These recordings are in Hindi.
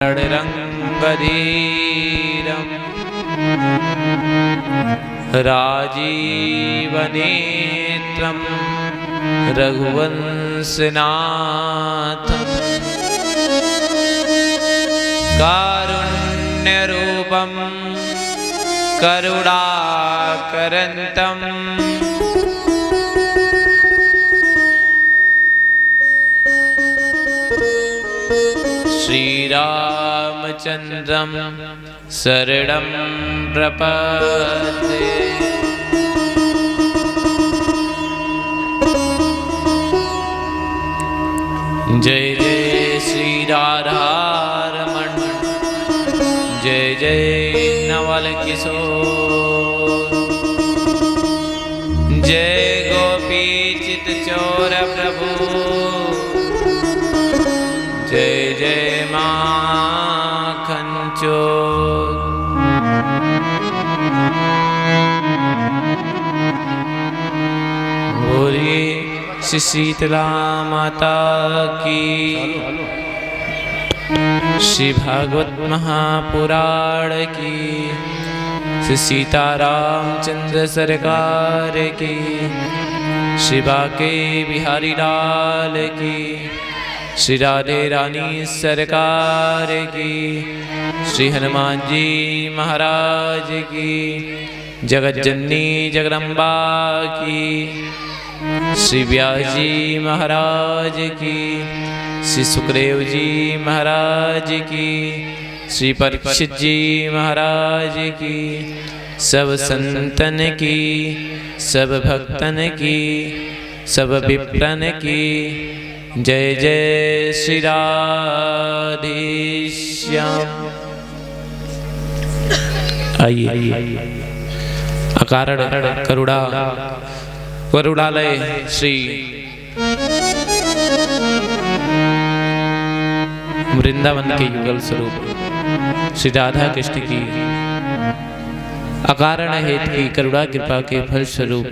रंगधीरम राजीवनेत्रम रघुवंशनाथम कारुण्यरूपम करुणाकरंतम श्रीरामचंद्रम शरणं प्रपद्ये। जय जय श्री राधारमण, जय जय नवल किशोर, जय गोपी चित चोर प्रभु, जय जय माखन चोर। बोलिए श्री शीतला माता की, श्री भागवत महापुराण की, श्री सीतारामचंद्र सरकार की, श्री बाके बिहारी लाल की, श्री राधे रानी सरकार की, श्री हनुमान जी महाराज की, जगत जननी जगदम्बा की, श्री व्यास जी महाराज की, श्री सुखदेव जी महाराज की, श्री परीक्षित जी महाराज की, सब संतन की, सब भक्तन की, सब विप्रन की, जय जय श्री राधेश्याम। आइए अकारण करुणा वरुणालय श्री वृंदावन के युगल स्वरूप श्री राधा कृष्ण की अकारण हेत की करुणा कृपा के फल स्वरूप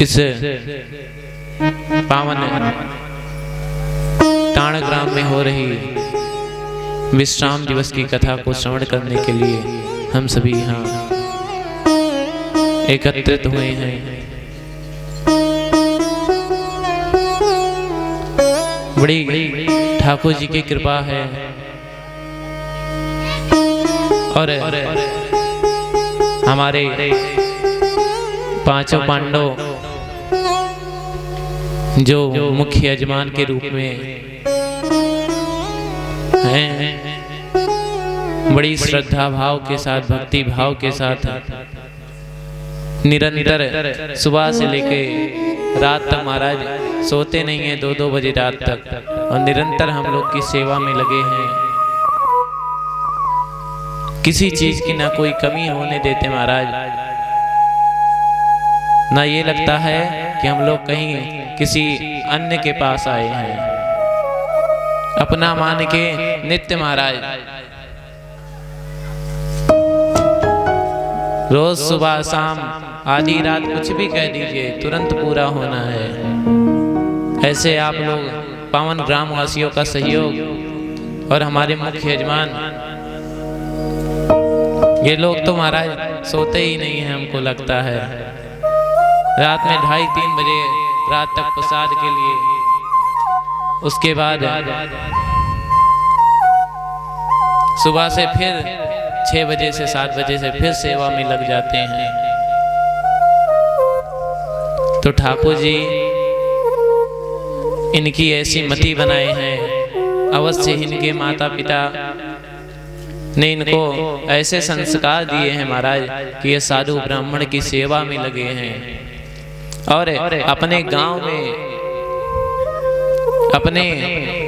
इस पावन ताण ग्राम में हो रही विश्राम दिवस की कथा को श्रवण करने के लिए हम सभी यहाँ एकत्रित हुए हैं। बड़ी ठाकुर जी की कृपा है और हमारे पांचों पांडव जो मुख्य यजमान के रूप में हैं, बड़ी श्रद्धा भाव के साथ, भक्ति भाव के साथ निरंतर सुबह से लेके रात तक महाराज सोते नहीं हैं, 2-2 बजे रात तक, और निरंतर हम लोग की सेवा में लगे हैं। किसी चीज की ना कोई कमी होने देते महाराज, ना ये लगता है कि हम लोग कहीं किसी अन्य के पास आए हैं। अपना मान के नित्य महाराज रोज सुबह शाम आधी रात कुछ भी कह दीजिए, तुरंत पूरा होना है। ऐसे आप लोग पावन ग्रामवासियों का सहयोग और हमारे मुख्य यजमान, ये लोग तो महाराज सोते ही नहीं हैं। हमको लगता है रात में 2:30-3 बजे रात तक प्रसाद के लिए, उसके बाद सुबह से फिर 6 बजे से 7 बजे से फिर सेवा में लग जाते हैं। तो ठाकुर जी इनकी ऐसी मति बनाए हैं, अवश्य इनके माता पिता ने इनको ऐसे संस्कार दिए हैं महाराज कि ये साधु ब्राह्मण की सेवा में लगे हैं और अपने गांव में अपने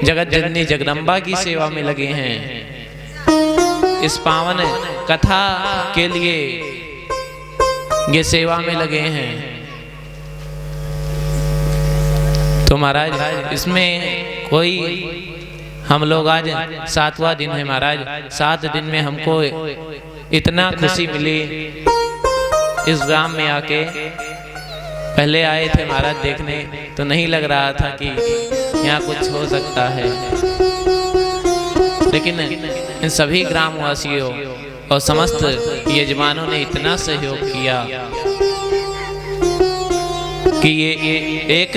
जगत जननी जगदम्बा की सेवा में लगे हैं। इस पावन कथा के लिए ये सेवा में लगे हैं। तो महाराज इसमें कोई, हम लोग आज 7वां दिन है महाराज, 7 दिन में हमको इतना खुशी मिली इस ग्राम में आके। पहले आए थे महाराज देखने तो नहीं लग रहा था कि यहाँ कुछ हो सकता है, लेकिन इन सभी ग्रामवासियों और समस्त यजमानों ने इतना सहयोग किया कि ये एक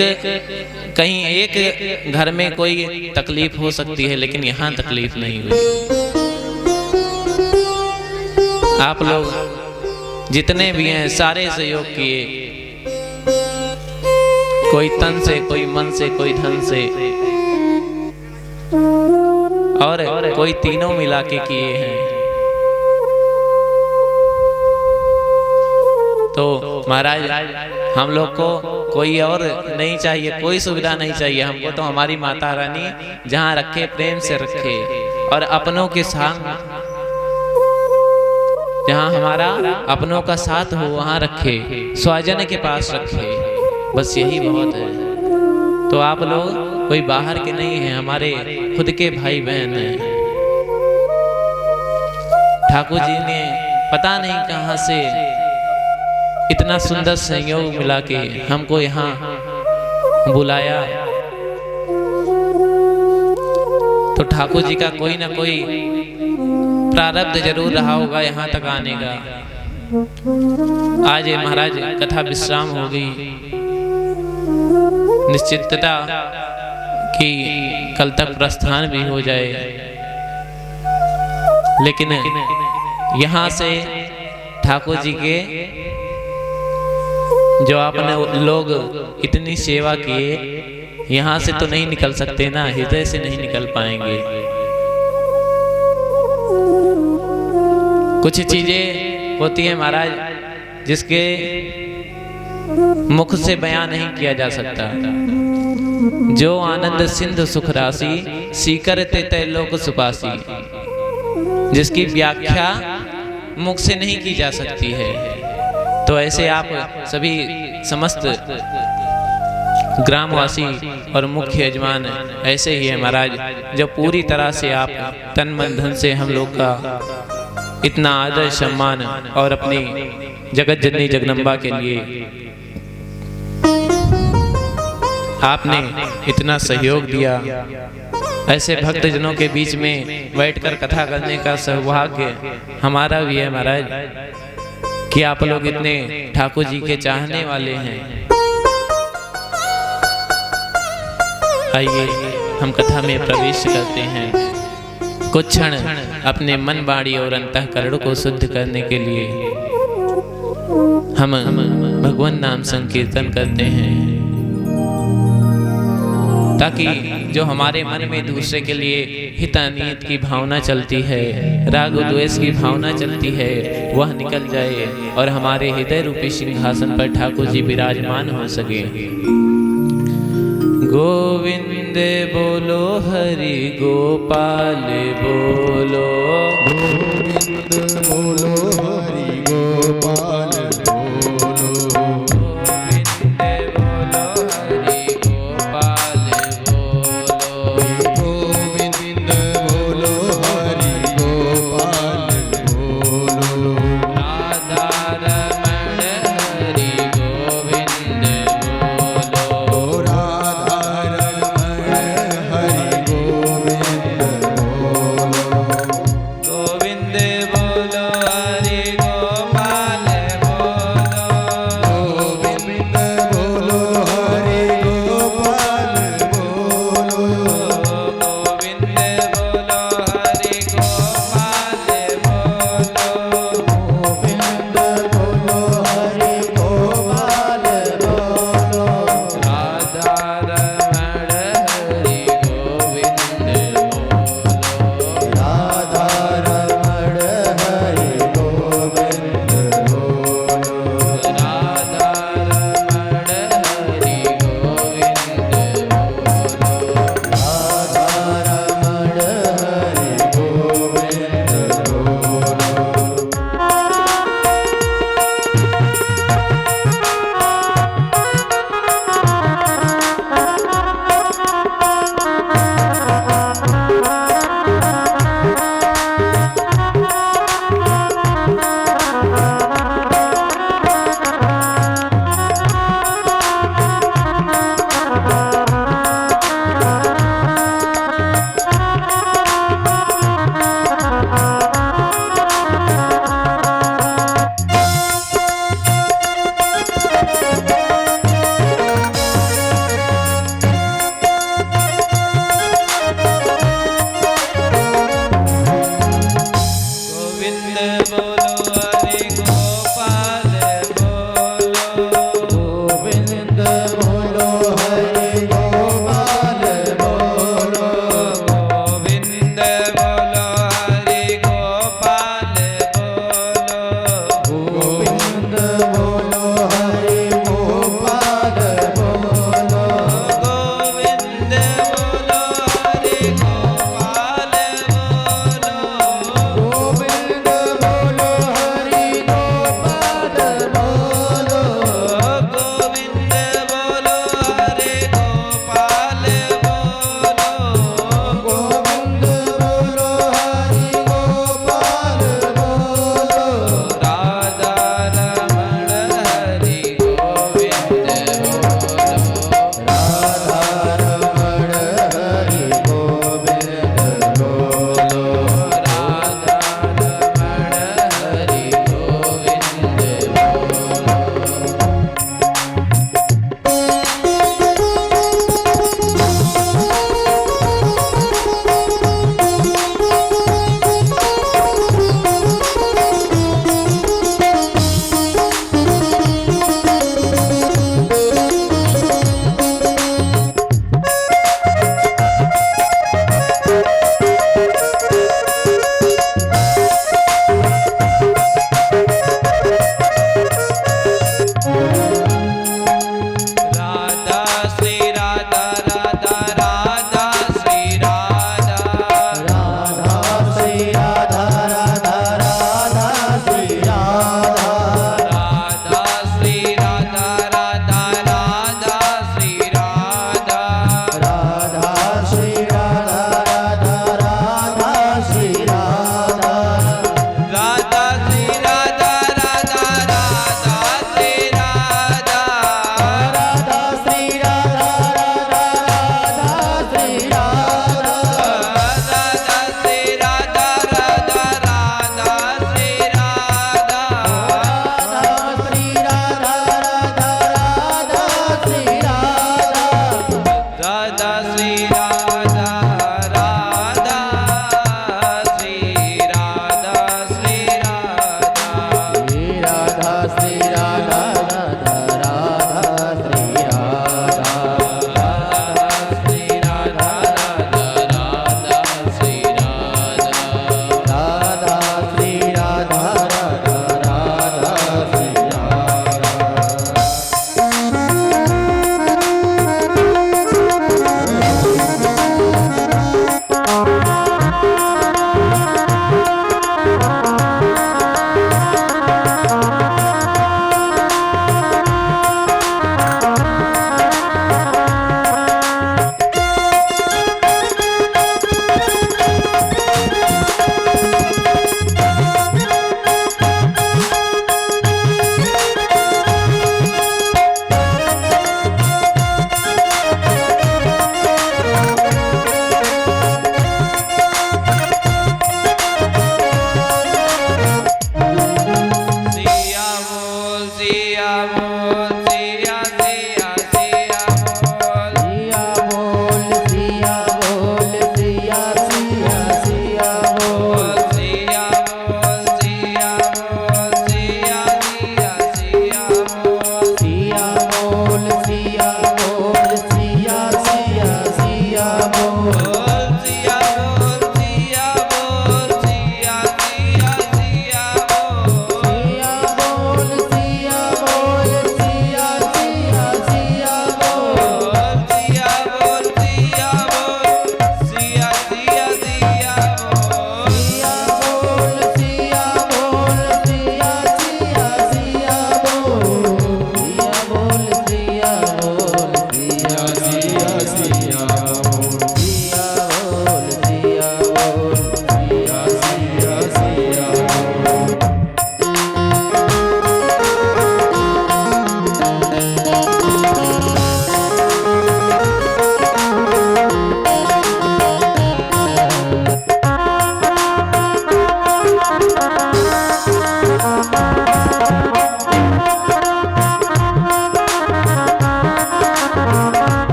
कहीं एक घर में कोई तकलीफ हो सकती है, लेकिन यहाँ तकलीफ नहीं हुई। आप लोग जितने भी हैं सारे सहयोग किए, कोई तन से, कोई मन से, कोई धन से, और कोई तीनों मिला के किए हैं। तो महाराज हम लोग को कोई और नहीं चाहिए, कोई सुविधा नहीं चाहिए हमको, तो हमारी माता रानी जहाँ रखे प्रेम से रखे, और अपनों के साथ जहाँ हमारा अपनों का साथ हो वहाँ रखे, स्वजन के पास रखे, बस यही बहुत है। तो आप लोग कोई बाहर के नहीं हैं, हमारे खुद के भाई बहन हैं। ठाकुर जी ने पता नहीं कहाँ से इतना सुंदर संयोग मिला के हमको यहाँ बुलाया। तो ठाकुर जी का कोई ना कोई प्रारब्ध जरूर रहा होगा यहाँ तक आने का। आज महाराज कथा विश्राम हो गई, निश्चितता कि कल तक प्रस्थान भी हो जाए, लेकिन यहाँ से ठाकुर जी के जो आपने लोग इतनी सेवा किए, यहाँ से तो नहीं निकल सकते ना, हृदय से नहीं निकल पाएंगे। कुछ चीजें होती हैं महाराज जिसके मुख से बयान नहीं किया जा सकता। जो आनंद सिंधु सुख राशि सीकर ते तय लोक सुपासी, जिसकी व्याख्या मुख से नहीं की जा सकती है। तो ऐसे आप सभी समस्त ग्रामवासी और मुख्य यजमान ऐसे ही है महाराज, जो पूरी तरह से आप तन मन धन से हम लोग का इतना आदर सम्मान और अपनी जगत जननी जगदम्बा के लिए आपने इतना सहयोग दिया। ऐसे भक्त जनों के बीच में बैठकर कथा करने का सौभाग्य हमारा भी है महाराज, कि आप लोग इतने ठाकुर जी के चाहने वाले हैं। आइए हम कथा में प्रवेश करते हैं। कुछ क्षण अपने मन, बाणी और अंतःकरण को शुद्ध करने के लिए हम भगवान नाम संकीर्तन करते हैं, ताकि जो हमारे मन में दूसरे के लिए हित अनित की भावना चलती है, राग द्वेष की भावना चलती है, वह निकल जाए और हमारे हृदय रूपी सिंहासन पर ठाकुर जी विराजमान हो सके। गोविंद बोलो, हरि गोपाल बोलो, गोविंद बोलो, हरि गोपाल बोलो, गोविंद बोलो, हरि गोपाल बोलो, गोविंद बोलो, हरि गोपाल बोलो, राधा रमण हरि गोविंद बोलो, राधा रमण हरि गोविंद बोलो, गोविंद बोलो, हरि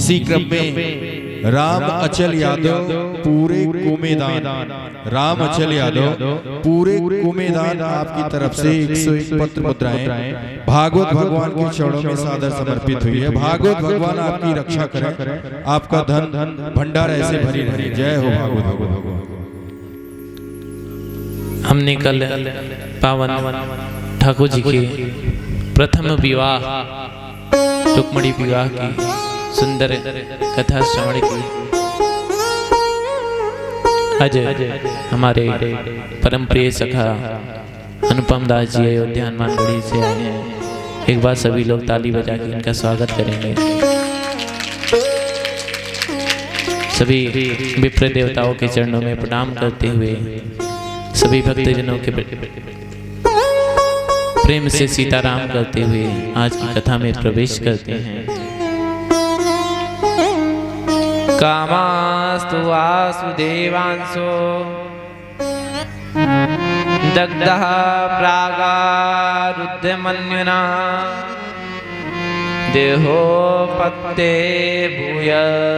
इसी क्रम में राम अचल यादव पूरे कुमेदान, राम अचल यादव पूरे कुमेदान आपकी तरफ से 101 पत्र मुद्राएं भागवत भगवान के चरणों में सादर समर्पित हुई है। भागवत भगवान आपकी रक्षा करें, आपका धन भंडार ऐसे भरी रहे। जय हो भागवत भगवान। हमने कल पावन ठाकुर जी के प्रथम विवाह रुक्मणी विवाह की सुंदर कथा श्रवण की। आज हमारे परम प्रिय सखा अनुपम दास जी अयोध्या हनुमानगढ़ी से आए हैं। एक बार सभी लोग ताली बजा के इनका स्वागत करेंगे। सभी विप्र देवताओं के चरणों में प्रणाम करते हुए सभी भक्तजनों के प्रेम से सीताराम करते हुए आज की कथा में प्रवेश करते हैं। कामास्तु वासुदेवांशो दग्धः प्रागारुद्धमन्युना देहोपत्ते भूयस्तमेष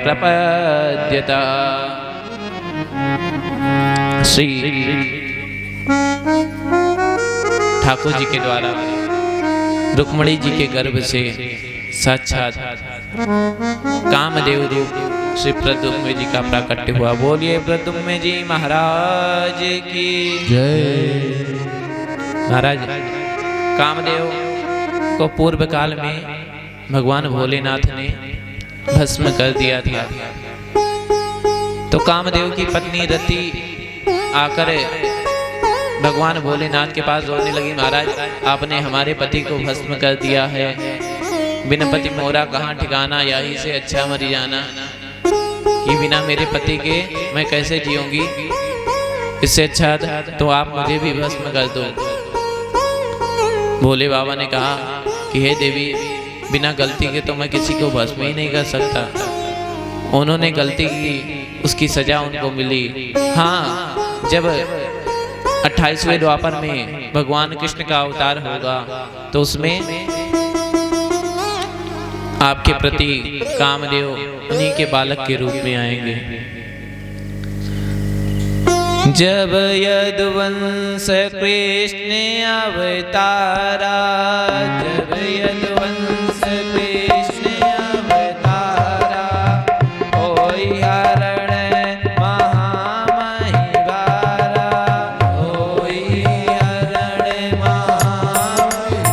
प्रपद्यत। श्री ठाकुर जी के द्वारा रुक्मणी जी के गर्भ से साक्षात कामदेव रूप श्री प्रद्युम्न जी का प्राकट्य हुआ। बोलिए प्रद्युम्न जी महाराज की जय। महाराज कामदेव को पूर्व काल में भगवान भोलेनाथ ने भस्म कर दिया था। तो कामदेव की पत्नी रति आकर भगवान भोलेनाथ के पास रोने लगी, महाराज आपने हमारे पति को भस्म कर दिया है, बिना पति मोरा कहाँ ठिकाना, यही से अच्छा मरी जाना कि बिना मेरे पति के मैं कैसे जीऊंगी, इससे अच्छा तो आप मुझे भी भस्म कर दो। भोले बाबा ने कहा कि हे देवी बिना गलती के तो मैं किसी को भस्म ही नहीं कर सकता। उन्होंने गलती की, उसकी सजा उनको मिली। हाँ, जब 28वें द्वापर में भगवान कृष्ण का अवतार होगा तो उसमें आपके प्रति कामदेव उन्हीं के बालक के रूप में आएंगे। जब यदुवंश कृष्ण अवतारा, जब यदुवंश कृष्ण अवतारा, होई हरण महामहिवारा, होई हरण महामहिवारा,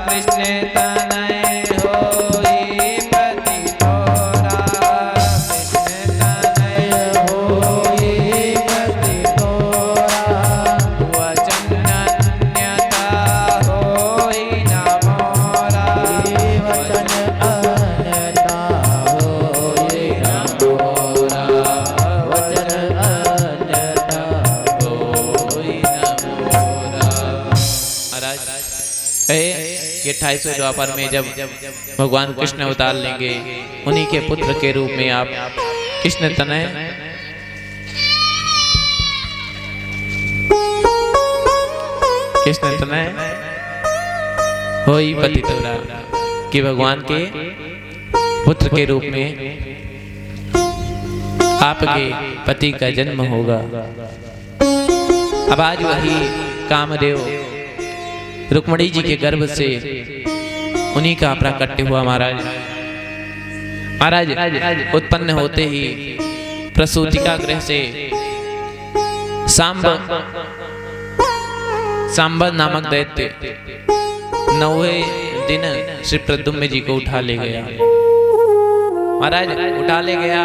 कृष्ण तनय होई पति तोरा, कृष्ण तनय होई पति तोरा, वचन अन्यथा होई न मोरा, वचन अन्यथा होई न मोरा, वचन अन्यथा होई न मोरा। महाराज ये 28वें द्वापर में जब भगवान कृष्ण अवतार लेंगे उन्हीं के पुत्र के रूप में आप कृष्ण तनय होई पति तोरा कि भगवान के पुत्र के रूप में आपके पति का जन्म होगा। अब आज वही कामदेव रुक्मणी जी के गर्भ से उन्हीं का प्राकट्य हुआ। महाराज उत्पन्न होते ही प्रसूतिका गृह से सांबर नामक दैत्य 9वें दिन श्री प्रद्युम्न जी को उठा ले गया। महाराज उठा ले गया,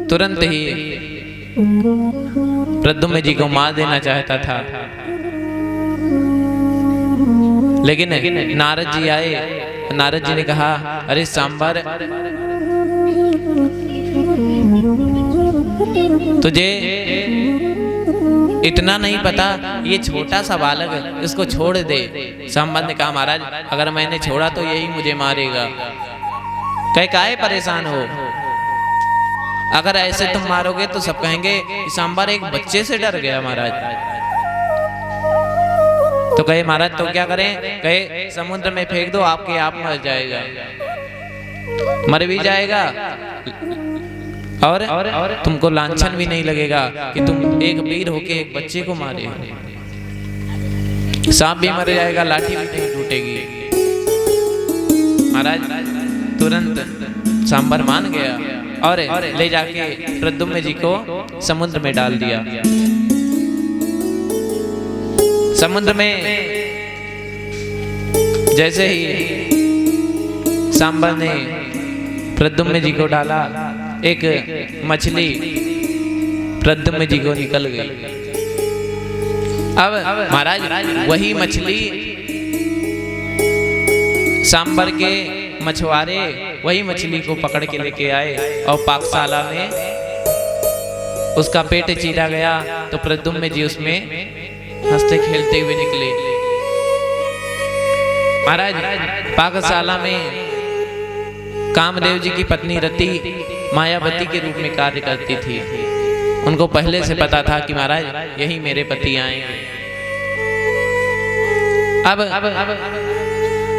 तुरंत ही प्रद्युम्न जी को मार देना चाहता था, लेकिन नारद जी आए। नारद जी ने कहा, अरे सांबर तुझे इतना नहीं पता, ये छोटा सा बालक है, इसको छोड़ दे। सांबर ने कहा, महाराज अगर मैंने छोड़ा तो यही मुझे मारेगा। कहे काहे परेशान हो, अगर ऐसे तुम मारोगे तो सब कहेंगे सांबर एक बच्चे से डर गया। महाराज तो कहे महाराज तो क्या करें? कहे समुद्र में फेंक दो, आपके आप मर जाएगा, मर भी जाएगा और तुमको लांछन भी नहीं लगेगा कि तुम एक वीर होके एक बच्चे को मारे हो। सांप भी मर जाएगा, लाठी भी नहीं टूटेगी। महाराज तुरंत सांबर मान गया और ले जाके प्रद्युम्न जी को समुद्र में डाल दिया। समुद्र में जैसे ही सांबर ने प्रद्युम्न जी को डाला, एक मछली प्रद्युम्न जी को निकल गई। अब महाराज वही मछली सांबर के मछुआरे वही मछली को पकड़ के लेके आए और पाकशाला में उसका पेट चीरा गया। तो प्रद्युम्न जी उसमें हंसते खेलते हुए निकले। महाराज पाकशाला में कामदेव जी की पत्नी रति मायावती के रूप में कार्य करती थी। उनको पहले से पता था कि महाराज यही मेरे पति आएंगे। अब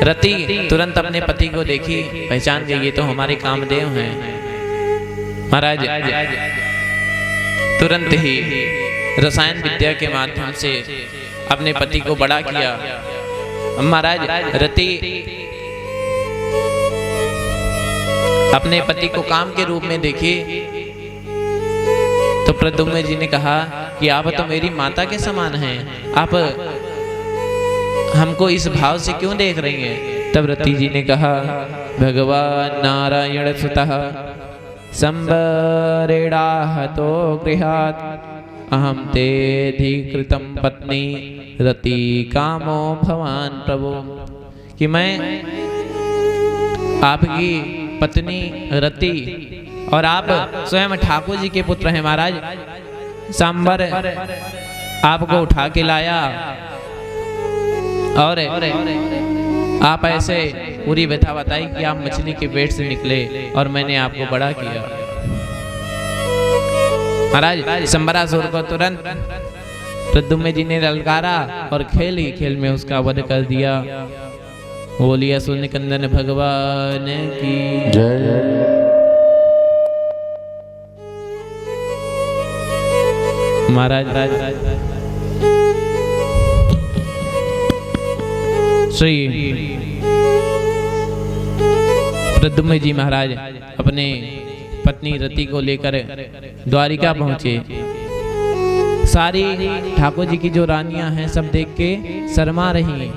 रति तुरंत अपने पति को देखी, पहचान गई, ये तो हमारे कामदेव हैं। महाराज तुरंत ही रसायन विद्या के माध्यम से अपने पति को बड़ा किया। महाराज रति अपने पति को काम के रूप में देखी तो प्रद्युम्न जी ने कहा कि आप तो मेरी माता के समान हैं, आप हमको इस भाव से क्यों देख रही हैं? तब रति जी ने कहा, भगवान नारायण सुतः संबरेणाहतो गृहात् अहम ते धिकृतं पत्नी रति कामो भवान प्रभु। कि मैं आपकी पत्नी रति और आप स्वयं ठाकुर जी के पुत्र हैं। महाराज सांबर आपको उठा के लाया और आप ऐसे पूरी व्यथा बताई कि आप मछली के पेट से निकले और मैंने आपको बड़ा किया। महाराज संबरासुर को तुरंत प्रद्युम्न जी ने ललकारा और खेल ही खेल में उसका वध कर दिया। बोलिए सूर्यकंदन भगवान की जय। महाराज श्री प्रद्युम्न जी महाराज अपने पत्नी रति को लेकर द्वारिका पहुंचे। सारी ठाकुर जी की जो रानियां हैं सब देख के शर्मा रही,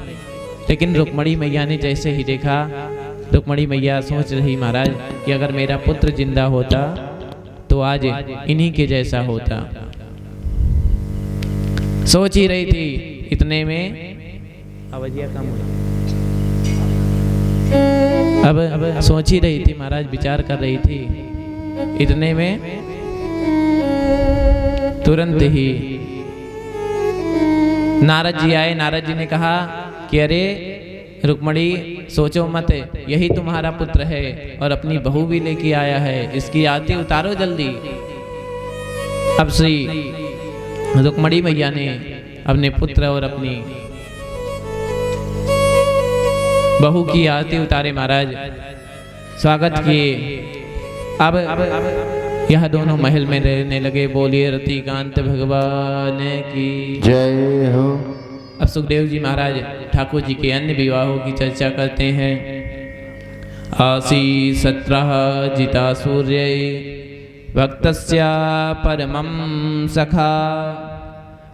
लेकिन रुक्मणी मैया ने जैसे ही देखा, रुक्मणी मैया सोच रही महाराज कि अगर मेरा पुत्र जिंदा होता तो आज इन्हीं के जैसा होता। सोच ही रही थी, इतने में आवाज़िया कम हुई। अब सोच ही रही थी महाराज, विचार कर रही थी, इतने में तुरंत ही नारद जी आए। नारद जी ने कहा कि अरे रुक्मणी सोचो मत, यही तुम्हारा पुत्र है और अपनी बहू भी लेके आया है, इसकी आरती उतारो जल्दी। अब श्री रुक्मणी मैया ने अपने पुत्र और अपनी बहू की आरती उतारे महाराज, स्वागत किए। अब यह दोनों महल में रहने लगे। बोलिए रतिकांत भगवान की जय हो। अब सुखदेव जी महाराज ठाकुर जी के अन्य विवाहों की चर्चा करते हैं। आसी 17 जिता सूर्य भक्तस्य परमं सखा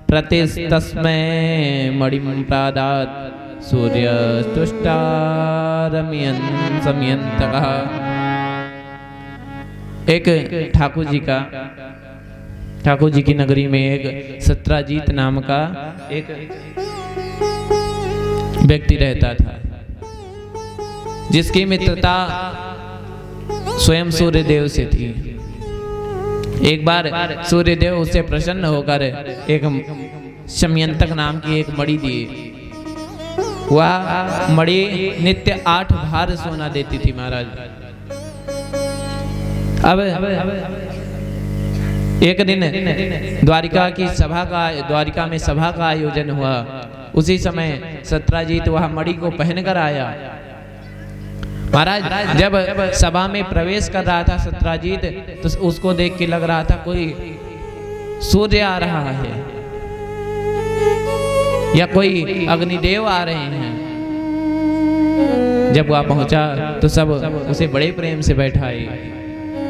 प्रतिस्तस्मै मणिं प्रादात् सूर्यस्तुष्टारमयन् समयन्तकः। एक ठाकुर जी की नगरी में एक सत्राजीत नाम का एक व्यक्ति रहता था, जिसकी मित्रता स्वयं सूर्यदेव से थी। एक बार सूर्यदेव उससे प्रसन्न होकर एक शमयंतक नाम की एक मणि दिए। वह मणि नित्य 8 भार सोना देती थी महाराज। अब एक दिन द्वारिका में सभा का आयोजन हुआ उसी समय सत्राजीत वह मणि को पहन कर आया। महाराज जब सभा में प्रवेश कर रहा था सत्राजीत, तो उसको देख के लग रहा था कोई सूर्य आ रहा है या कोई अग्निदेव आ रहे हैं। जब वह पहुंचा तो सब उसे बड़े प्रेम से बैठाए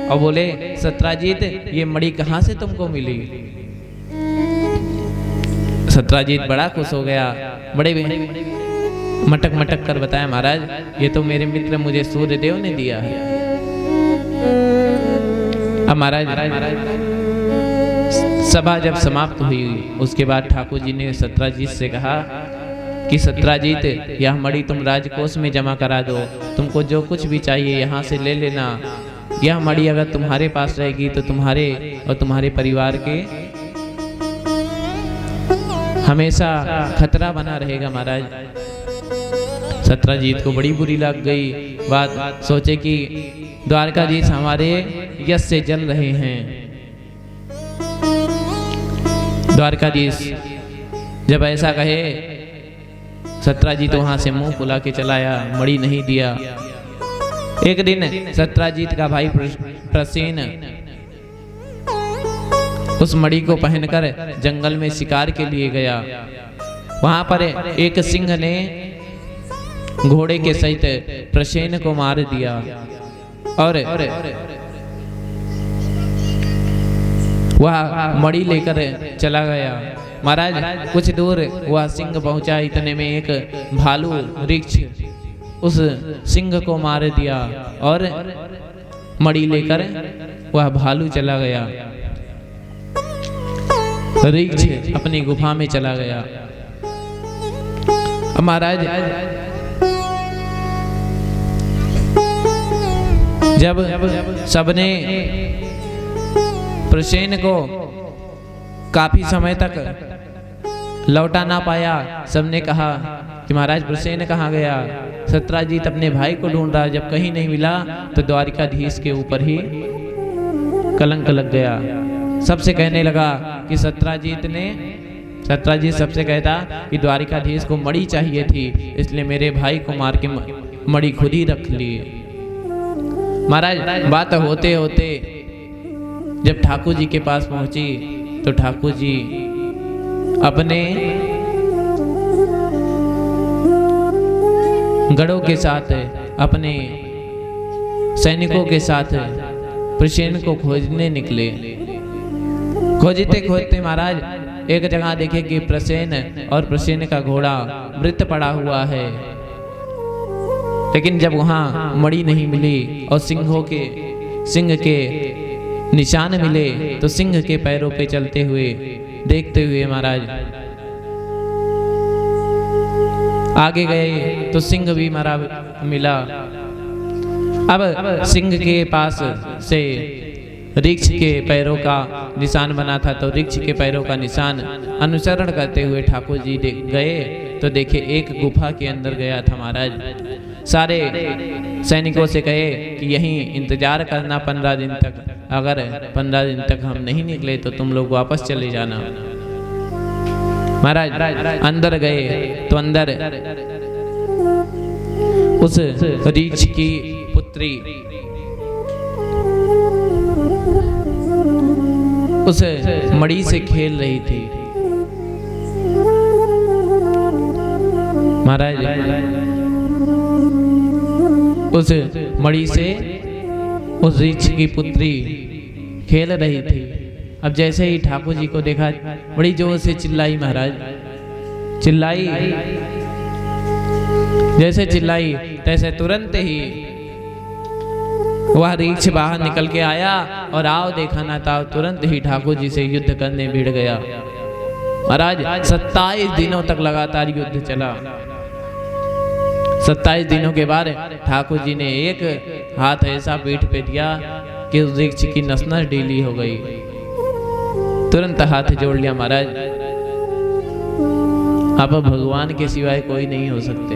और बोले, सत्राजीत ये मणि कहाँ से तुमको मिली? सत्राजीत बड़ा खुश हो गया, बड़े मटक मटक कर बताया, महाराज ये तो मेरे मित्र मुझे सूर्यदेव ने दिया है। अब महाराज सभा जब समाप्त हुई उसके बाद ठाकुर जी ने सत्राजीत से कहा कि सत्राजीत यह मणि तुम राजकोष में जमा करा दो, तुमको जो कुछ भी चाहिए यहाँ से ले लेना। यह मणि अगर तुम्हारे पास रहेगी तो तुम्हारे और तुम्हारे परिवार के हमेशा खतरा बना रहेगा। महाराज सत्राजीत को बड़ी बुरी लग गई बात, सोचे कि द्वारकाधीश हमारे यश से जल रहे हैं। द्वारकाधीश जब ऐसा कहे, सत्राजीत वहां से मुंह फुला के चलाया, मणि नहीं दिया। एक दिन सत्राजीत का भाई प्रसेन उस मणि को पहनकर जंगल में शिकार के लिए गया। वहां पर एक सिंह ने घोड़े के सहित प्रसेन को मार दिया और वह मणि लेकर चला गया। महाराज कुछ दूर वह सिंह पहुंचा, इतने में एक भालू वृक्ष उस सिंह को मार दिया और मणि लेकर वह भालू चला गया। वृक्ष अपनी गुफा में चला गया। महाराज जब सबने प्रसेन को काफी समय तक लौटा ना पाया, सबने कहा कि महाराज प्रसेन कहाँ गया? सत्राजीत अपने भाई को ढूंढ रहा, जब कहीं नहीं मिला तो द्वारिकाधीश के ऊपर ही कलंक लग गया। सबसे कहने लगा कि सत्राजीत सबसे कहता कि द्वारिकाधीश को मणि चाहिए थी, इसलिए मेरे भाई को मार के मणि खुद ही रख लिए। महाराज बात होते होते जब ठाकुर जी के पास पहुंची तो ठाकुर जी अपने गढ़ों के साथ, अपने सैनिकों के साथ प्रसेन को खोजने निकले। खोजते खोजते महाराज एक जगह देखे कि प्रसेन और प्रसेन का घोड़ा मृत पड़ा हुआ है, लेकिन जब वहां मणि नहीं मिली और सिंह के निशान मिले तो सिंह के पैरों पे चलते हुए देखते हुए महाराज आगे गए तो सिंह भी मरा मिला। अब सिंह के पास से वृक्ष के पैरों का निशान बना था, तो वृक्ष के पैरों का निशान अनुसरण करते हुए ठाकुर जी गए तो देखे एक गुफा के अंदर गया था। महाराज सारे सैनिकों से कहे कि यहीं इंतजार करना 15 दिन तक, अगर 15 दिन तक हम नहीं निकले तो तुम लोग वापस चले जाना। महाराज अंदर गए तो अंदर उस वृक्ष की पुत्री उस मणि से खेल रही थी। महाराज उस मणि से उस वृक्ष की पुत्री खेल रही थी। अब जैसे ही ठाकुर जी को देखा बड़ी जोर से चिल्लाई, महाराज चिल्लाई, जैसे चिल्लाई तैसे तुरंत ही वह वृक्ष बाहर निकल के आया और आओ देखा ना था तुरंत ही ठाकुर जी से युद्ध करने भिड़ गया। महाराज 27 दिनों तक लगातार युद्ध चला। 27 दिनों के बाद ठाकुर जी ने एक हाथ ऐसा पीठ पे दिया कि उस वृक्ष की नस नस ढीली हो गई। तुरंत हाथ जोड़ लिया, महाराज अब भगवान के सिवाय कोई नहीं हो सकते।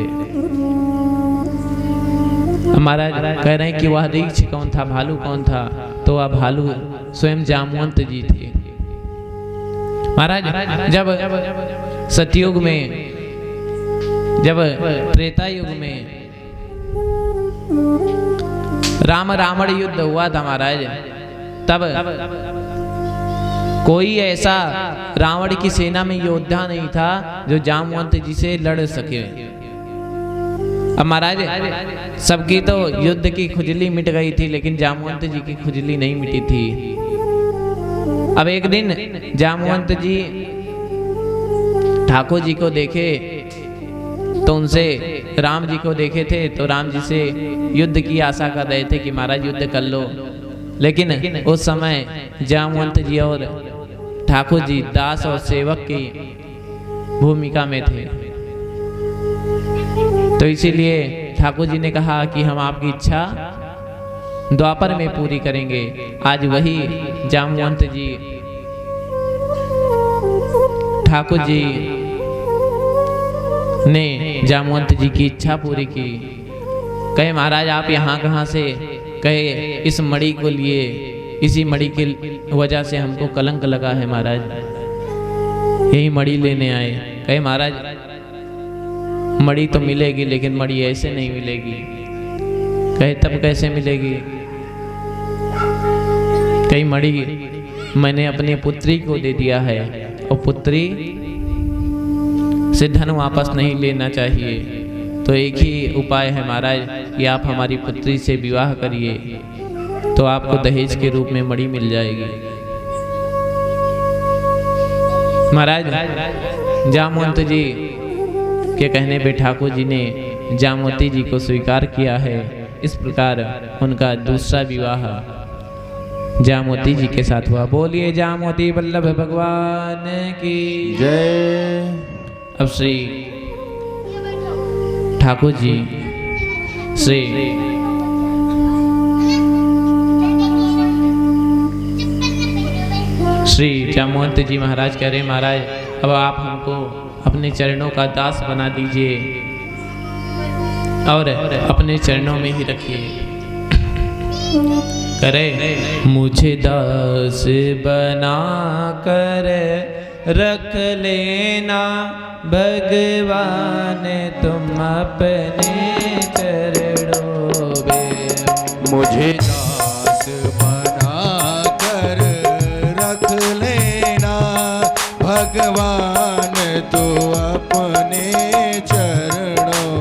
महाराज कह रहे हैं कि वह वृक्ष कौन था, भालू कौन था? तो वह भालू स्वयं जामवंत जी थे। महाराज जब सतयुग में जब त्रेता युग में राम रावण युद्ध हुआ था महाराज, तब कोई ऐसा रावण की सेना में योद्धा नहीं था जो जामवंत जी से लड़ सके। अब महाराज सबकी तो युद्ध की खुजली मिट गई थी, लेकिन जामवंत जी की खुजली नहीं मिटी थी। अब एक दिन जामवंत जी ठाकुर जी को देखे तो उनसे राम जी को देखे थे, तो राम जी से युद्ध की आशा कर रहे थे कि महाराज युद्ध कर लो। लेकिन उस समय जामवंत जी और ठाकुर जी दास और सेवक की भूमिका में थे, तो इसीलिए ठाकुर जी ने कहा कि हम आपकी इच्छा द्वापर में पूरी करेंगे। आज वही जामवंत जी ठाकुर जी ने जामवंत जी की इच्छा पूरी की। कहे महाराज आप यहाँ कहाँ से? कहे इस मणि को लिए, इसी मणि की वजह से हमको कलंक लगा है महाराज, यही मणि लेने आए। कहे महाराज मणि तो मिलेगी, लेकिन मणि ऐसे नहीं मिलेगी। कहे तब कैसे मिलेगी? कई मणि मैंने अपनी पुत्री को दे दिया है, और पुत्री से धन वापस नहीं लेना चाहिए, तो एक ही उपाय है महाराज कि आप हमारी पुत्री से विवाह करिए, तो आपको दहेज के रूप में मणि मिल जाएगी। महाराज जामवंत जी के कहने पे ठाकुर जी ने जामवती जी को स्वीकार किया है। इस प्रकार उनका दूसरा विवाह जामवती जी के साथ हुआ। बोलिए जामवती वल्लभ भगवान की जय। अब श्री ठाकुर जी श्री जामवंत जी महाराज कह रहे महाराज अब आप हमको अपने चरणों का दास बना दीजिए और अपने चरणों में ही रखिए। करे मुझे दास बना कर रख लेना भगवान तुम अपने चरणों में। मुझे दास बना कर रख लेना भगवान तू अपने चरणों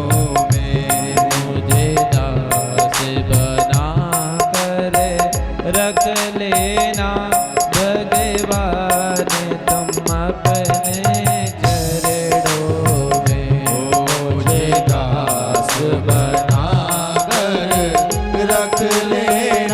में। मुझे दास बना कर रख लेना भगवान तुम अपने चरणों में। मुझे दास बना कर रख लेना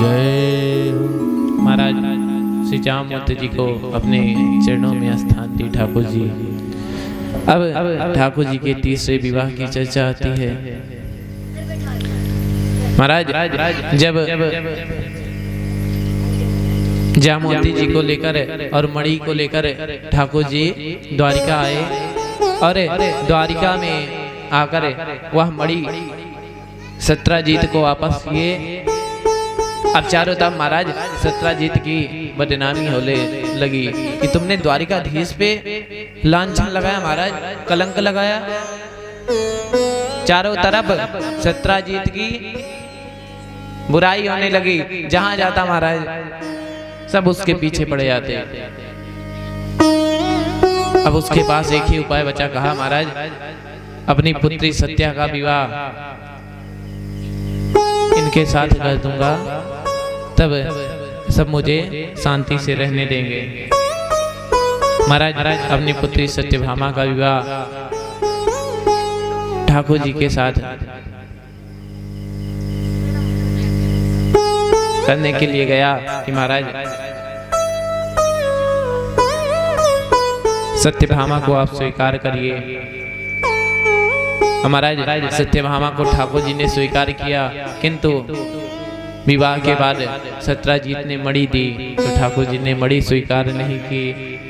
जय हो। महाराज श्री जामवंत जी को अपने चरणों में स्थान दी ठाकुर जी। अब ठाकुर जी के तीसरे विवाह की चर्चा आती है। महाराज जब जामवंती जी को लेकर और मणि को लेकर ठाकुर जी द्वारिका आए और द्वारिका में आकर वह मणि सत्राजीत को वापस किए। अब चारों तरफ महाराज सत्राजीत की बदनामी होने लगी कि तुमने द्वारिकाधीश पे लांछन लगाया, महाराज कलंक लगाया। चारों तरफ सत्राजीत की बुराई होने लगी, जहां जाता महाराज सब उसके पीछे पड़ जाते। अब उसके पास एक ही उपाय बचा, कहा महाराज अपनी पुत्री सत्या का विवाह इनके साथ कर दूंगा, तब सब मुझे शांति से रहने देंगे। महाराज अपनी पुत्री सत्यभामा का विवाह ठाकुर जी के साथ करने के लिए गया कि महाराज सत्यभामा को आप स्वीकार करिए। महाराज सत्यभामा को ठाकुर जी ने स्वीकार किया, किंतु विवाह के बाद सत्राजीत ने मणि दी तो ठाकुर जी ने मणि स्वीकार नहीं की।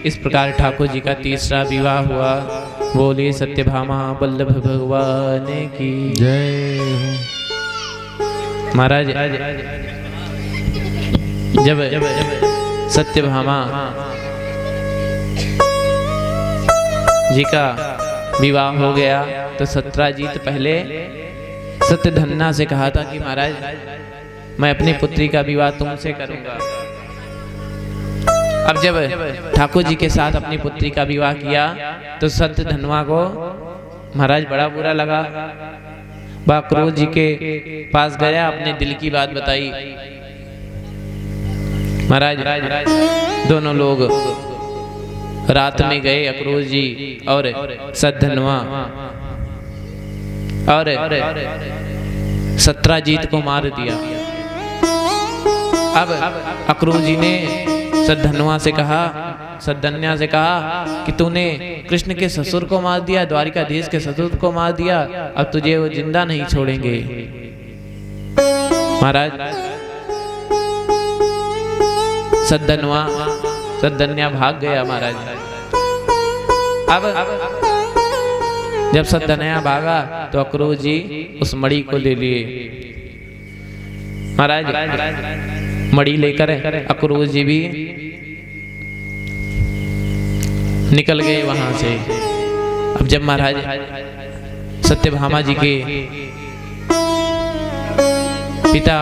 इस प्रकार ठाकुर जी का तीसरा विवाह हुआ। बोले सत्यभामा वल्लभ भगवान की जय हो। महाराज जब सत्यभामा जी का विवाह हो गया तो सत्राजीत पहले सत्यधन्ना से कहा था कि महाराज मैं अपनी पुत्री का विवाह तुमसे करूंगा। अब जब ठाकुर जी के साथ अपनी पुत्री का विवाह किया तो सत्यधन्वा को महाराज बड़ा बुरा लगा। वह क्रोध जी के पास गया, अपने दिल की बात बताई। महाराज दोनों लोग रात में गए, अक्रोध जी और सद्धनवा, और सत्राजीत को मार दिया। अब अक्रोध जी ने सद्धनवा से कहा, सद्धन्या से कहा कि तूने कृष्ण के ससुर को मार दिया, द्वारिकाधीश के ससुर को मार दिया, अब तुझे वो जिंदा नहीं छोड़ेंगे। महाराज सद्धन्या भाग गया। महाराज अब जब सद्धन्या भागा तो अक्रोध जी उस मणि को ले लिए। महाराज मणि लेकर अक्रोध जी भी निकल गए वहां से। अब जब महाराज सत्यभामा जी के पिता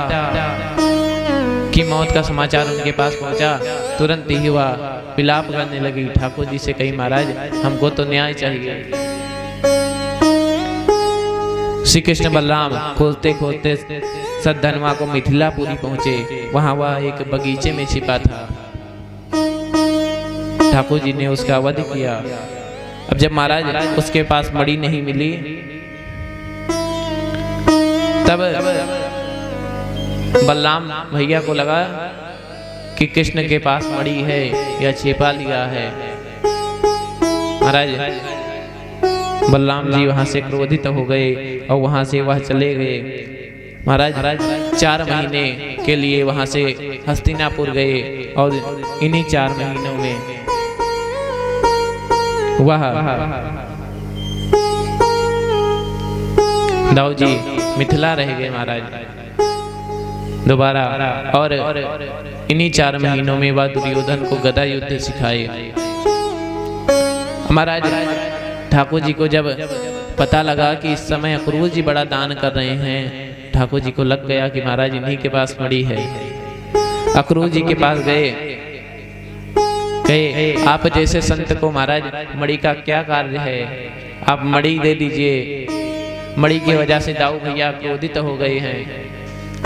की मौत का समाचार उनके पास पहुंचा, तुरंत ही वह विलाप करने लगी। ठाकुर जी से कही महाराज हमको तो न्याय चाहिए। श्री कृष्ण बलराम खोजते खोजते सद्धनवा को मिथिलापुरी पहुंचे। वहां वह एक बगीचे में छिपा था। ठाकुर जी ने उसका वध किया। अब जब महाराज उसके पास मणि नहीं मिली तब बलराम भैया को लगा कि कृष्ण के पास मणि है या छिपा लिया है। महाराज बलराम जी वहां से क्रोधित हो गए और वहां से वह चले गए। महाराज 4 महीने के लिए वहां से हस्तिनापुर गए और इन्हीं 4 महीनों में वह दाऊ जी मिथिला रह गए महाराज दोबारा। और इन्हीं 4 महीनों में वह दुर्योधन को गदा युद्ध सिखाए। महाराज ठाकुर जी को जब पता लगा कि इस समय अक्रूर जी बड़ा दान कर रहे हैं, ठाकुर जी को लग गया कि महाराज इन्हीं के पास मणि है। अक्रूर जी के पास गए, कहे आप जैसे संत को महाराज मणि का क्या कार्य है, आप मणि दे दीजिए। मणि की वजह से दाऊ भैया क्रोधित हो गए हैं।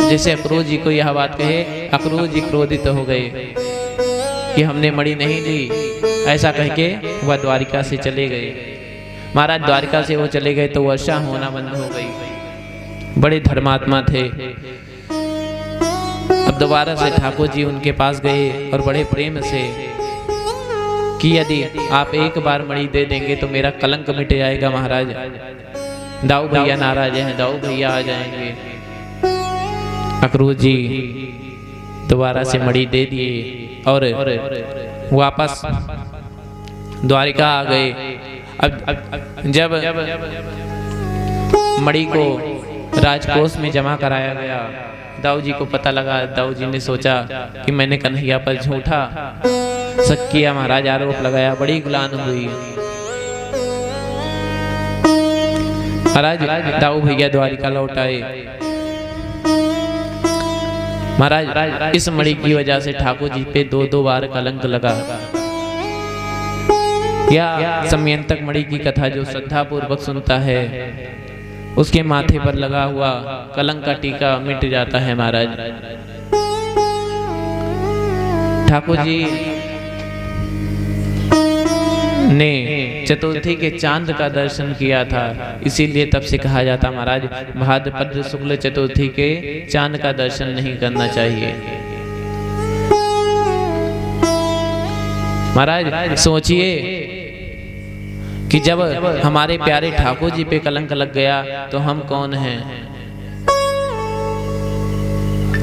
जैसे अक्रूर जी को यह बात कहे, अक्रूर जी क्रोधित हो गए कि हमने मणि नहीं ली। ऐसा कह के वह द्वारिका से चले गए। महाराज द्वारिका से वो चले गए तो वर्षा होना बंद हो गई। बड़े धर्मात्मा थे। अब दोबारा से ठाकुर जी उनके पास गए और बड़े प्रेम से कि यदि आप एक बार मणि दे देंगे तो मेरा कलंक मिट जाएगा महाराज। दाऊ भैया नाराज हैं, दाऊ भैया आ जाएंगे। अक्रूर जी दोबारा से मणि दे दिए और वापस द्वारिका आ गए। अब जब मणि को राजकोष में जमा कराया गया, दाऊ जी को पता लगा। दाऊ जी ने सोचा कि मैंने कन्हैया पर झूठा शक किया, महाराज आरोप लगाया, बड़ी ग्लानि हुई। महाराज दाऊ भैया द्वारिका लौट आए। महाराज इस मणि की वजह से ठाकुर जी पे दो बार कलंक लगा। या समयंतक मणि की कथा जो श्रद्धा पूर्वक सुनता है उसके माथे पर लगा हुआ कलंक का टीका मिट जाता है। महाराज ठाकुर जी ने चतुर्थी के चांद का दर्शन किया था, इसीलिए तब से कहा जाता महाराज भाद्रपद शुक्ल चतुर्थी के चांद का दर्शन नहीं करना चाहिए। महाराज सोचिए कि जब हमारे प्यारे ठाकुर जी पे कलंक लग गया तो हम कौन हैं।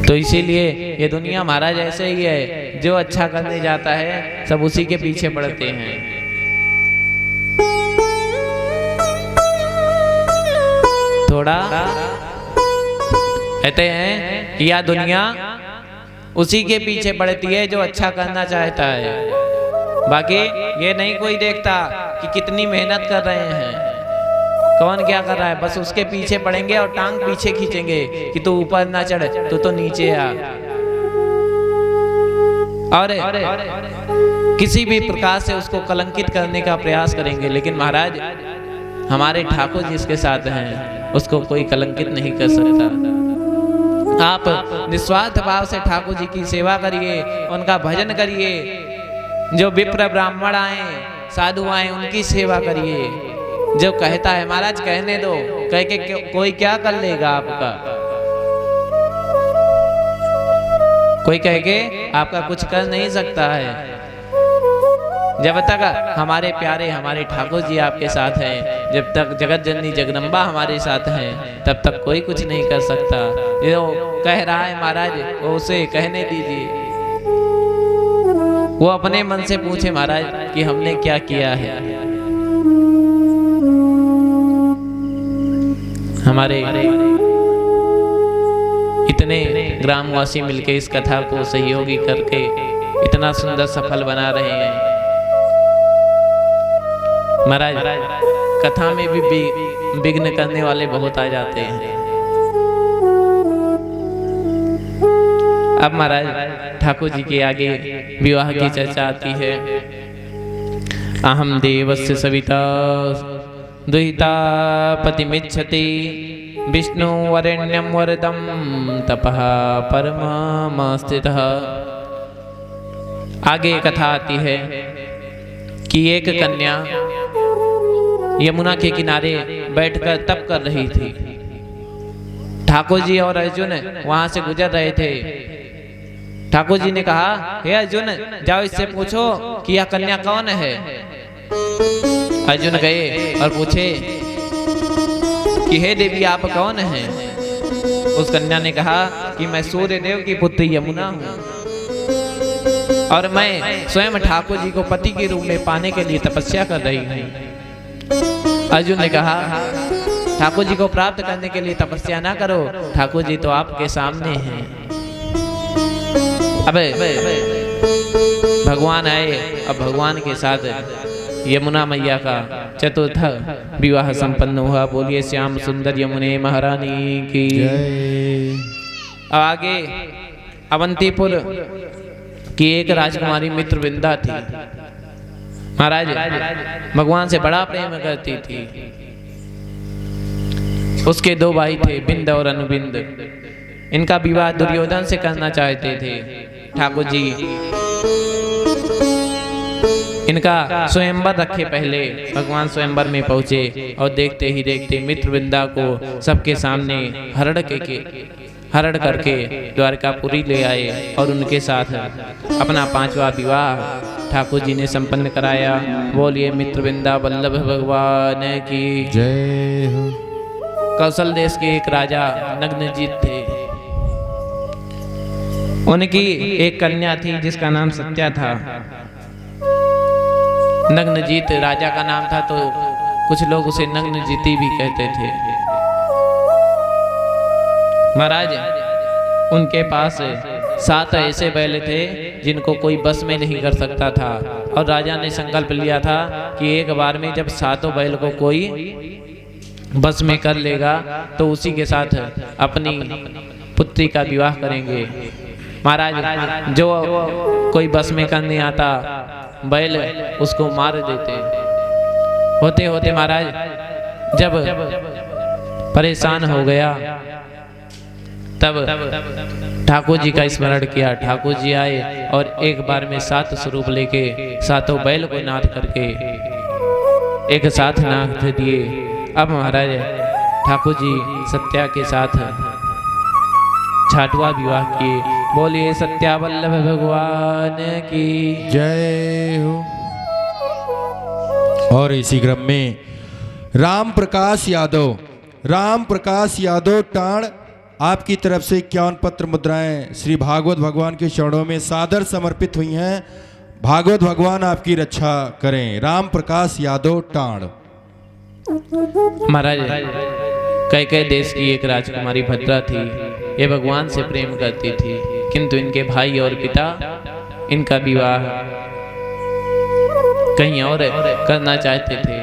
तो इसीलिए ये दुनिया महाराज ऐसे ही है, जो अच्छा करने जाता है सब उसी के पीछे पड़ते हैं। थोड़ा कहते हैं कि यह दुनिया उसी के पीछे पड़ती है जो अच्छा करना चाहता है। बाकी ये नहीं कोई देखता कि कितनी मेहनत कर रहे हैं, कौन क्या कर रहा है, बस उसके पीछे पड़ेंगे और टांग पीछे खींचेंगे कि तू ऊपर ना चढ़, तू तो नीचे आ। और किसी भी प्रकार से उसको कलंकित करने का प्रयास करेंगे। लेकिन महाराज हमारे ठाकुर जी इसके साथ हैं, उसको कोई कलंकित नहीं कर सकता। आप निस्वार्थ भाव से ठाकुर जी की सेवा करिए, उनका भजन करिए। जो विप्र ब्राह्मण आए, साधु आए, उनकी सेवा करिए। जो कहता है महाराज कहने दो, कह के कोई क्या कर लेगा आपका, कोई कह के आपका कुछ कर नहीं सकता है। जब तक हमारे प्यारे हमारे ठाकुर जी आपके साथ हैं, जब तक जगत जननी जगदम्बा हमारे साथ हैं, तब तक कोई कुछ नहीं कर सकता। जो कह रहा है महाराज वो उसे कहने दीजिए, वो अपने मन से पूछे महाराज कि हमने क्या किया है। हमारे इतने ग्रामवासी मिलके इस कथा को सहयोगी करके इतना सुंदर सफल बना रहे हैं। महाराज कथा में भी विघ्न करने वाले बहुत आ जाते हैं। अब महाराज ठाकुर जी के आगे विवाह की चर्चा आती है। अहम देवस्य सविता दुहिता पतिमिच्छति विष्णु वरेण्यं वरदं तपः परमस्थितः। आगे कथा आती है कि एक कन्या यमुना के किनारे बैठकर तप कर रही थी। ठाकुर जी और अर्जुन वहां से गुजर रहे थे। ठाकुर जी ने कहा, हे अर्जुन जाओ इससे पूछो कि यह कन्या कौन है। अर्जुन गए और पूछे कि हे देवी आप कौन हैं। उस कन्या ने कहा कि मैं सूर्य देव की पुत्री यमुना हूँ और मैं स्वयं ठाकुर जी को पति के रूप में पाने के लिए तपस्या कर रही हूँ। अर्जुन ने कहा ठाकुर जी को प्राप्त करने के लिए तपस्या ना करो, ठाकुर जी तो आपके सामने हैं। अबे भगवान आए, अब भगवान के साथ यमुना मैया का चतुर्थ विवाह संपन्न हुआ। बोलिए श्याम सुंदर यमुने महारानी की। अब आगे अवंतीपुर की एक राजकुमारी मित्रविंदा थी। महाराज भगवान से बड़ा प्रेम करती थी। उसके दो भाई थे, बिंद और अनुबिंद। इनका विवाह दुर्योधन से करना चाहते थे। ठाकुर जी इनका स्वयंवर रखे, पहले भगवान स्वयंवर में पहुंचे और देखते ही देखते मित्रविंदा को सबके सामने हरण के हरण करके द्वारकापुरी ले आए और उनके साथ अपना 5वां विवाह ठाकुर जी ने संपन्न कराया। बोलिए मित्रवृंदा वल्लभ भगवान की जय हो। कौशल देश के एक राजा नग्नजीत थे। उनकी एक कन्या थी जिसका नाम सत्या था। नग्नजीत राजा का नाम था, तो कुछ लोग उसे नग्नजीती भी कहते थे। महाराज उनके पास 7 ऐसे बैल थे जिनको कोई बस में नहीं कर सकता था, और राजा ने संकल्प लिया था कि एक बार में जब 7 बैल को कोई बस में कर लेगा तो उसी के साथ अपनी पुत्री का विवाह करेंगे। महाराज जो कोई बस में करने आता बैल उसको मार देते। होते होते महाराज जब परेशान हो गया तब ठाकुर जी का स्मरण किया। ठाकुर जी आए और एक बार में 7 स्वरूप लेके 7 बैल को नाद करके एक साथ नाद दिए। अब महाराज ठाकुर जी सत्या के साथ 6वां विवाह किए। बोलिए सत्या वल्लभ भगवान की जय हो। और इसी क्रम में राम प्रकाश यादव टाण आपकी तरफ से 51 पत्र मुद्राएं श्री भागवत भगवान के चरणों में सादर समर्पित हुई हैं। भागवत भगवान आपकी रक्षा करें। राम प्रकाश यादव टाण। महाराज कई देश की एक राजकुमारी भद्रा थी। ये भगवान से प्रेम करती थी, किंतु इनके भाई और पिता इनका विवाह कहीं और करना चाहते थे।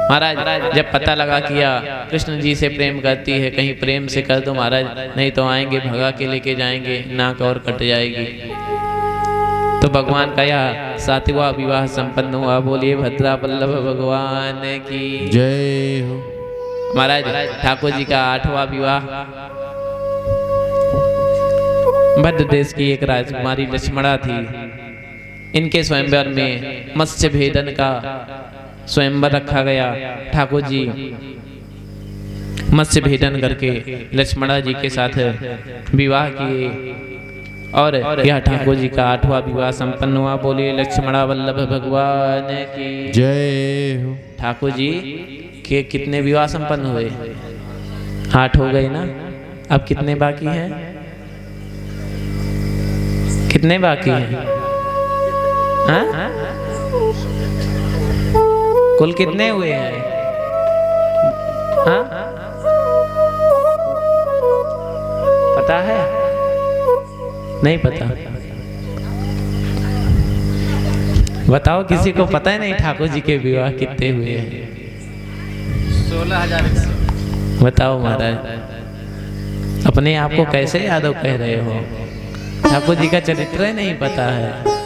महाराज जब पता लगा किया कृष्ण जी से प्रेम करती है, कहीं प्रेम से कर दो महाराज, नहीं तो आएंगे भगा के लेके जाएंगे, नाक और कट जाएगी। तो भगवान का यह 7वां विवाह संपन्न हुआ। बोलिए भद्रा वल्लभ भगवान की जय हो। महाराज ठाकुर जी का 8वां विवाह मध्य देश की एक राजकुमारी लक्ष्मणा थी। इनके स्वयंवर में मत्स्य भेदन का स्वयंवर रखा गया। ठाकुर जी मत्स्य भेदन करके लक्ष्मणा जी के साथ विवाह किए और यह ठाकुर जी का 8वां विवाह संपन्न हुआ। बोलिए लक्ष्मणा वल्लभ भगवान की जय हो। ठाकुर जी के कितने विवाह संपन्न हुए? 8 हो गए ना। अब कितने बाकी हैं? कितने बाकी हैं? हाँ? कुल कितने हुए हैं? हाँ? पता है? नहीं पता? बताओ, किसी को पता है नहीं ठाकुर जी के विवाह कितने हुए हैं? 16,100। बताओ महाराज, अपने आप को कैसे यादव कह रहे हो? ठाकुर जी का चरित्र ही नहीं पता है।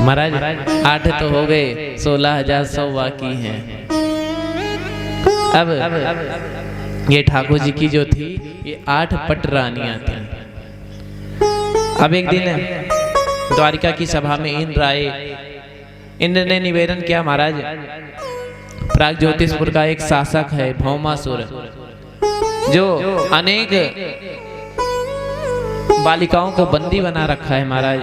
महाराज 8 तो हो गए, 16,100 बाकी हैं। अब ये ठाकुर जी की जो थी ये 8 पट रानियां थी। अब एक दिन द्वारिका की सभा में इंद्र आए। इंद्र ने निवेदन किया, महाराज प्राग ज्योतिषपुर का एक शासक है भौमासुर, जो अनेक बालिकाओं को बंदी बना रखा है महाराज,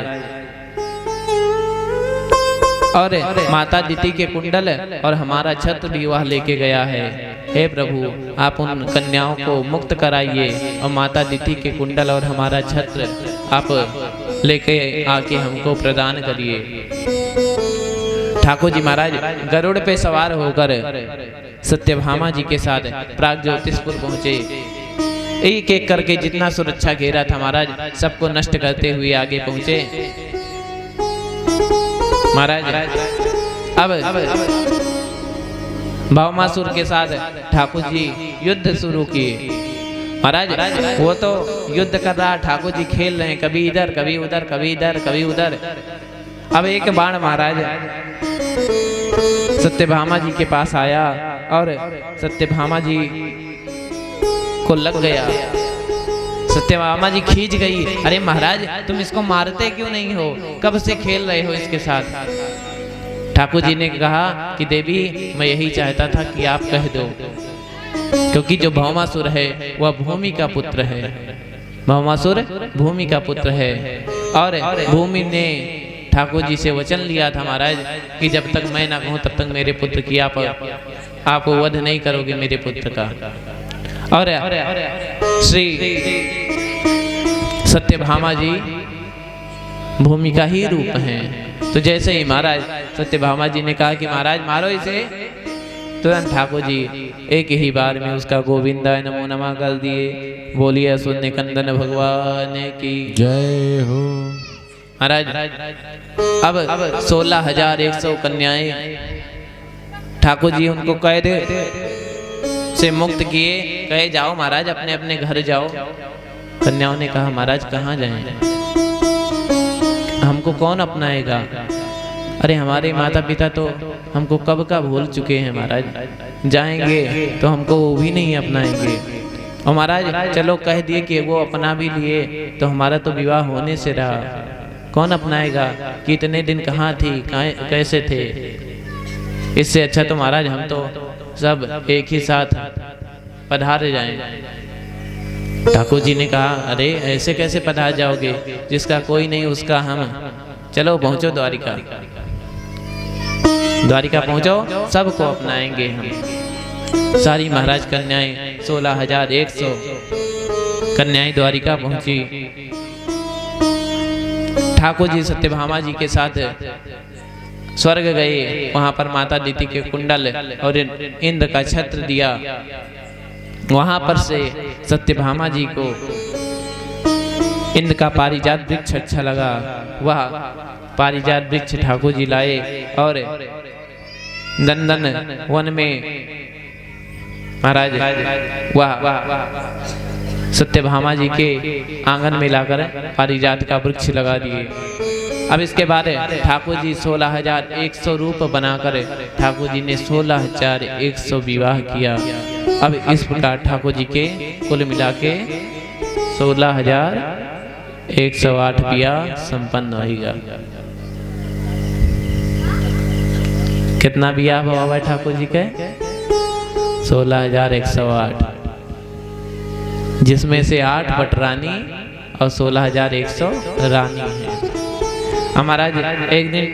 और माता दिति के कुंडल और हमारा छत्र भी वह लेके गया है। हे प्रभु, आप उन कन्याओं को मुक्त कराइए और माता दिति के कुंडल और हमारा छत्र आप लेके आके हमको प्रदान करिए। ठाकुर जी महाराज गरुड़ पे सवार होकर सत्यभामा जी के साथ प्राग ज्योतिषपुर पहुंचे। एक एक करके जितना सुरक्षा घेरा था महाराज, सबको नष्ट करते हुए आगे पहुंचे। महाराज अब भौमासुर के साथ ठाकुर जी युद्ध शुरू किए। महाराज वो तो युद्ध कर रहा, ठाकुर जी खेल रहे हैं, कभी इधर कभी उधर, कभी इधर कभी उधर। अब एक बाण महाराज सत्यभामा जी के पास आया और सत्यभामा जी को लग गया। सत्यभामा जी खींच गई, अरे महाराज तुम इसको मारते क्यों नहीं हो, कब से खेल रहे हो इसके साथ। ठाकुर जी ने कहा कि देवी मैं यही चाहता था कि आप कह दो। क्योंकि जो भौमासुर है वह भूमि का पुत्र है। भौमासुर भूमि का पुत्र है और भूमि ने ठाकुर जी से वचन लिया था महाराज कि जब तक मैं ना कहूं तब तक मेरे पुत्र की आप वध नहीं करोगे मेरे पुत्र का। और श्री सत्यभामा जी भूमि का ही रूप हैं। तो जैसे ही महाराज सत्यभामा जी ने कहा कि महाराज मारो इसे, तुरंत ठाकुर जी एक ही बार में उसका गोविंदाय नमो नमः कर दिए। बोलिए शून्य कंदन भगवान की जय हो। महाराज अब 16,100 कन्याएं ठाकुर जी उनको कैद से मुक्त किए। कहे जाओ महाराज अपने अपने घर जाओ। कन्याओं ने कहा महाराज कहाँ जाएं, हमको कौन अपनाएगा? अरे हमारे माता पिता तो हमको कब का भूल चुके हैं महाराज, जाएंगे तो हमको वो भी नहीं अपनाएंगे। और महाराज चलो कह दिए कि वो अपना भी लिए तो हमारा तो विवाह होने से रहा, कौन अपनाएगा? कि इतने दिन कहाँ थी, कैसे थे? इससे अच्छा तो महाराज हम तो सब एक ही साथ पधार जाएं। ठाकुर जी ने कहा अरे ऐसे कैसे पधार जाओगे, जिसका कोई नहीं उसका हम। चलो पहुंचो द्वारिका, द्वारिका पहुंचो, सबको अपनाएंगे हम। सारी महाराज कन्याएं 16,100 कन्याएं द्वारिका पहुंची। ठाकुर जी सत्यभामा जी के साथ स्वर्ग गए। वहां पर माता दीति के कुंडल और इंद्र का छत्र दिया। वहां पर से सत्यभामा जी को इंद्र का पारिजात वृक्ष अच्छा लगा। वह पारिजात वृक्ष ठाकुर जी लाए और नंदन वन में महाराज वह सत्यभामा जी के आंगन में लाकर पारिजात का वृक्ष लगा दिए। अब इसके बाद ठाकुर जी 16,100 रूप बनाकर ठाकुर जी ने 16,100 विवाह किया। अब इस प्रकार ठाकुर जी के कुल मिला के 16,108 विवाह संपन्न होगा। कितना विवाह हुआ है ठाकुर जी के? 16,108, जिसमें से 8 पटरानी और 16,100 रानी है। हमारा एक दिन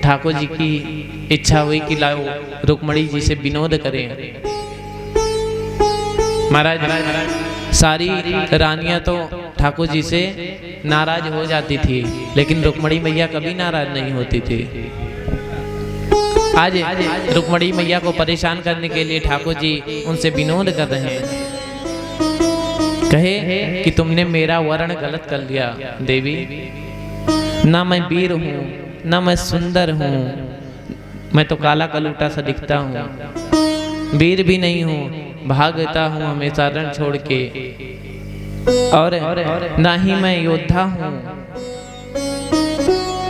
ठाकुर जी की इच्छा हुई कि लाओ रुक्मणी जी से विनोद करें। महाराज सारी रानियां तो ठाकुर जी से नाराज हो जाती थी, लेकिन रुक्मणी मैया कभी नाराज नहीं होती थी। आज रुक्मणी मैया को परेशान करने के लिए ठाकुर जी उनसे विनोद कर रहे हैं। कहे कि तुमने मेरा वर्ण गलत कर लिया देवी, ना मैं वीर हूँ ना मैं सुंदर हूँ, मैं तो काला कलूटा सा दिखता हूँ। वीर भी नहीं हूँ, भागता हूँ हमेशा रण छोड़ के, और ना ही मैं योद्धा हूँ,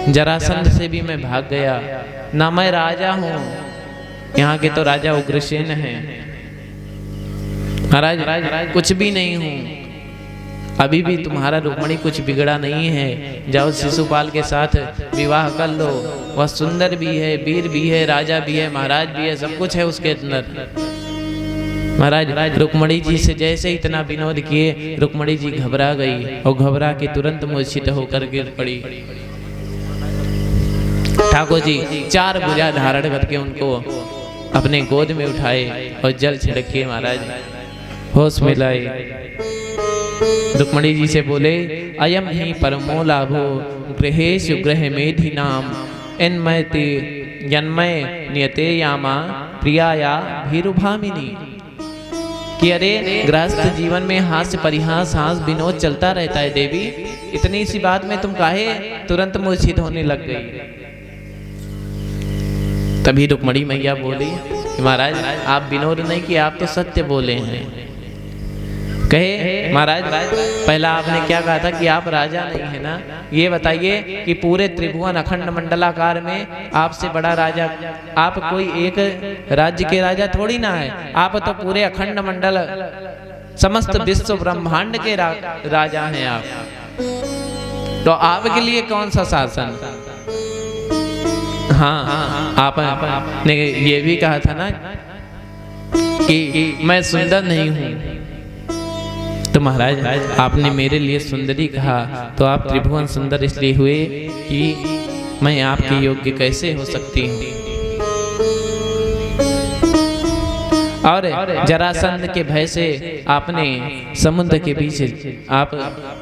जरासंध से भी मैं भाग गया। ना मैं राजा हूँ, यहाँ के तो राजा उग्रसेन हैं। महाराज कुछ भी नहीं हूँ, अभी भी तुम्हारा रुक्मणी कुछ बिगड़ा नहीं है। जाओ शिशुपाल के साथ विवाह कर लो, वह सुंदर भी है, वीर भी है, राजा भी है, महाराज भी है, सब कुछ है उसके अंदर। महाराज रुक्मणी जी से जैसे इतना विनोद किए, रुक्मणी जी घबरा गई और घबरा के तुरंत मूर्छित होकर गिर पड़ी। ठाकुर जी 4 भुजा धारण करके उनको अपने गोद में उठाए और जल छिड़के महाराज होश में लाए। रुक्मणी जी से बोले अयम ही परमो लाभो गृहेषु गृह मेधि नाम एन्मयते जन्मय नियते यामा प्रियाया भीरुभामिनी। कि अरे गृहस्थ जीवन में हास्य परिहास हास विनोद चलता रहता है देवी, इतनी सी बात में तुम काहे तुरंत मूर्छित होने लग गई। तभी रुक्मणी मैया बोली महाराज आप विनोद नहीं किए, आप तो सत्य बोले हैं। कहे महाराज पहला आपने क्या कहा था कि आप राजा नहीं है ना, ये बताइए कि पूरे त्रिभुवन अखंड मंडलाकार में आपसे बड़ा राजा, आप कोई एक राज्य के राजा थोड़ी ना है, आप तो पूरे अखंड मंडल समस्त विश्व ब्रह्मांड के राजा हैं आप। तो आपके लिए कौन सा शासन? हाँ आपने ये भी कहा था ना कि मैं सुंदर नहीं हूँ। तो महाराज आपने मेरे लिए सुंदरी कहा, तो आप त्रिभुवन सुंदर इसलिए हुए कि मैं आपके योग्य कैसे हो सकती हूँ। और जरासंध के भय से आपने समुद्र के बीच आप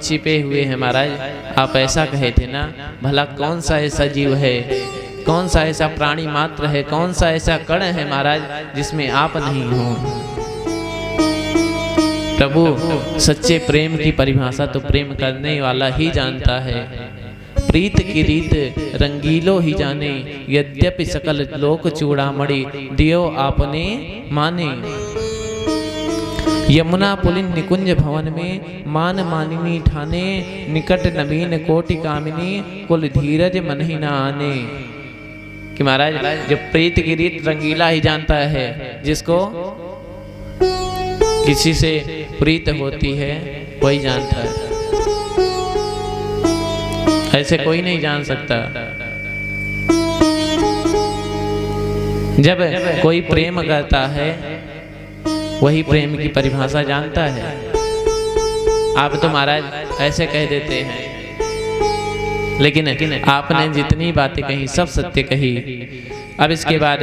छिपे हुए हैं महाराज। आप ऐसा कहे थे ना, भला कौन सा ऐसा जीव है, कौन सा ऐसा प्राणी मात्र है, कौन सा ऐसा कण है महाराज जिसमें आप नहीं हो। प्रभु सच्चे प्रेम की परिभाषा तो प्रेम करने वाला ही जानता है। प्रीत की रीत रंगीलो ही जाने, यद्यपि सकल लोक चूड़ामणि दियो आपने माने। यमुना पुलिन निकुंज भवन में मान मानिनी ठाने, निकट नवीन कोटि कामिनी कुल धीरज मन ही ना आने। कि महाराज जब प्रीत की रीत रंगीला ही जानता है, जिसको किसी से प्रीत होती है वही जानता है, ऐसे कोई नहीं जान सकता। जब कोई प्रेम करता है वही प्रेम की परिभाषा जानता है। आप तो महाराज ऐसे कह देते हैं, लेकिन आपने जितनी बातें कही सब सत्य कही। अब इसके बाद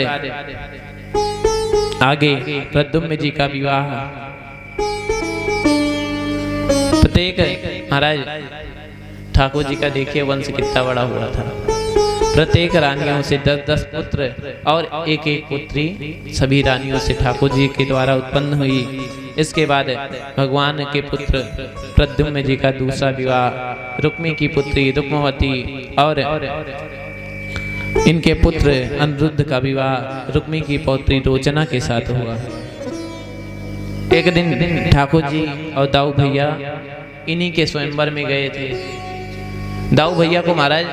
आगे प्रद्युम्न जी का विवाह। प्रत्येक महाराज ठाकुर जी का देखिए वंश कितना बड़ा हुआ था। प्रत्येक रानियों से 10-10 पुत्र और एक एक पुत्री सभी रानियों से ठाकुर जी के द्वारा उत्पन्न हुई। इसके बाद भगवान के पुत्र प्रद्युम्न जी का दूसरा विवाह रुक्मी की पुत्री रुक्मवती और इनके पुत्र अनिरुद्ध का विवाह रुक्मी की पौत्री रोचना के साथ हुआ। एक दिन ठाकुर जी और दाऊ भैया इन्हीं के स्वयंवर में गए थे। दाऊ भैया को महाराज